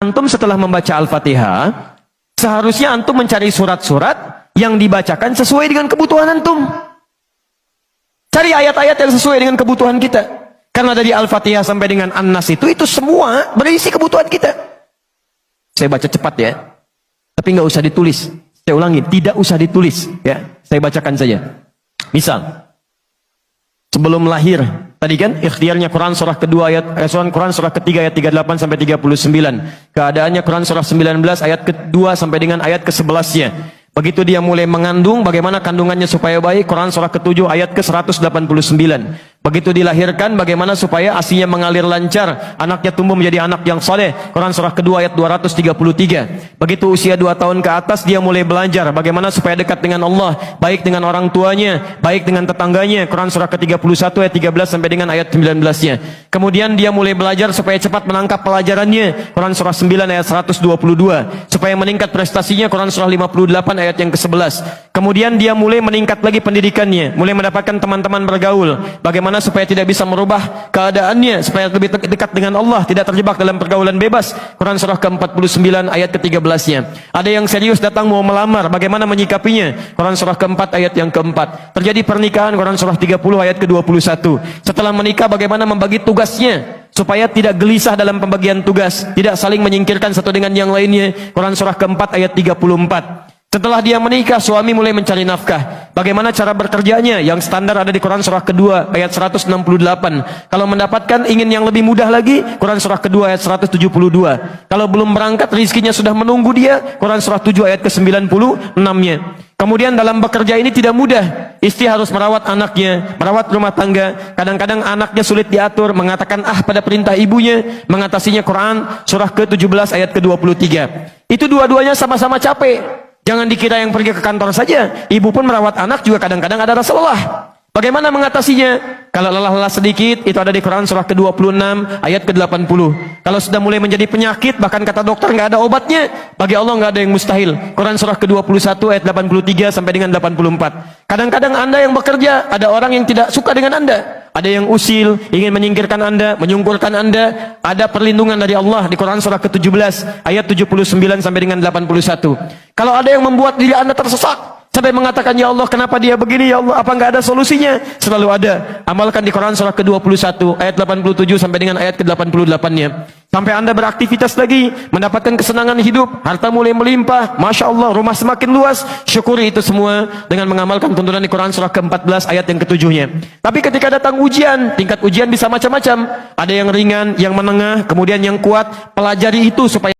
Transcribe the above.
Antum setelah membaca Al-Fatihah, seharusnya antum mencari surat-surat yang dibacakan sesuai dengan kebutuhan antum. Cari ayat-ayat yang sesuai dengan kebutuhan kita. Karena dari Al-Fatihah sampai dengan An-Nas itu semua berisi kebutuhan kita. Saya baca cepat ya. Tapi nggak usah ditulis. Saya ulangi, tidak usah ditulis. Ya, saya bacakan saja. Misal, sebelum lahir, tadi kan ikhtiarnya Quran surah kedua Quran surah ketiga ayat 38 sampai 39. Keadaannya Quran surah 19 ayat kedua sampai dengan ayat ke-11-nya. Begitu dia mulai mengandung, bagaimana kandungannya supaya baik, Quran surah ke-7 ayat ke-189. Begitu dilahirkan, bagaimana supaya ASI-nya mengalir lancar, anaknya tumbuh menjadi anak yang saleh, Quran surah kedua ayat 233. Begitu usia 2 tahun ke atas, dia mulai belajar bagaimana supaya dekat dengan Allah, baik dengan orang tuanya, baik dengan tetangganya, Quran surah ke-31 ayat 13 sampai dengan ayat 19-nya. Kemudian dia mulai belajar supaya cepat menangkap pelajarannya, Quran surah 9 ayat 122. Supaya meningkat prestasinya, Quran surah 58 ayat yang ke-11. Kemudian dia mulai meningkat lagi pendidikannya, mulai mendapatkan teman-teman bergaul, bagaimana supaya tidak bisa merubah keadaannya, supaya lebih dekat dengan Allah, tidak terjebak dalam pergaulan bebas, Quran surah ke-49 ayat ke-13-nya. Ada yang serius datang mau melamar, bagaimana menyikapinya, Quran surah ke-4 ayat yang ke-4. Terjadi pernikahan, Quran surah 30 ayat ke-21. Setelah menikah, bagaimana membagi tugasnya supaya tidak gelisah dalam pembagian tugas, tidak saling menyingkirkan satu dengan yang lainnya, Quran surah ke-4 ayat 34. Setelah dia menikah, suami mulai mencari nafkah. Bagaimana cara bekerjanya? Yang standar ada di Quran surah kedua ayat 168. Kalau mendapatkan ingin yang lebih mudah lagi, Quran surah kedua ayat 172. Kalau belum berangkat, rizkinya sudah menunggu dia, Quran surah 7 ayat ke-96-nya. Kemudian dalam bekerja ini tidak mudah. Istri harus merawat anaknya, merawat rumah tangga. Kadang-kadang anaknya sulit diatur, mengatakan pada perintah ibunya, mengatasinya Quran surah ke-17 ayat ke-23. Itu dua-duanya sama-sama capek. Jangan dikira yang pergi ke kantor saja. Ibu pun merawat anak juga kadang-kadang ada rasa lelah. Bagaimana mengatasinya? Kalau lelah-lelah sedikit, itu ada di Quran surah ke-26 ayat ke-80. Kalau sudah mulai menjadi penyakit, bahkan kata dokter nggak ada obatnya, bagi Allah nggak ada yang mustahil. Quran surah ke-21 ayat 83 sampai dengan 84. Kadang-kadang Anda yang bekerja, ada orang yang tidak suka dengan Anda. Ada yang usil, ingin menyingkirkan Anda, menyungkurkan Anda. Ada perlindungan dari Allah di Quran surah ke-17 ayat 79 sampai dengan 81. Kalau ada yang membuat diri Anda tersesat sampai mengatakan, ya Allah kenapa dia begini, ya Allah apa nggak ada solusinya, selalu ada. Amalkan di Quran surah ke-21 ayat 87 sampai dengan ayat ke-88-nya. Sampai Anda beraktivitas lagi, mendapatkan kesenangan hidup, harta mulai melimpah, Masya Allah, rumah semakin luas, syukuri itu semua dengan mengamalkan tuntunan di Quran surah ke-14 ayat yang ke-7-nya. Tapi ketika datang ujian, tingkat ujian bisa macam-macam. Ada yang ringan, yang menengah, kemudian yang kuat. Pelajari itu supaya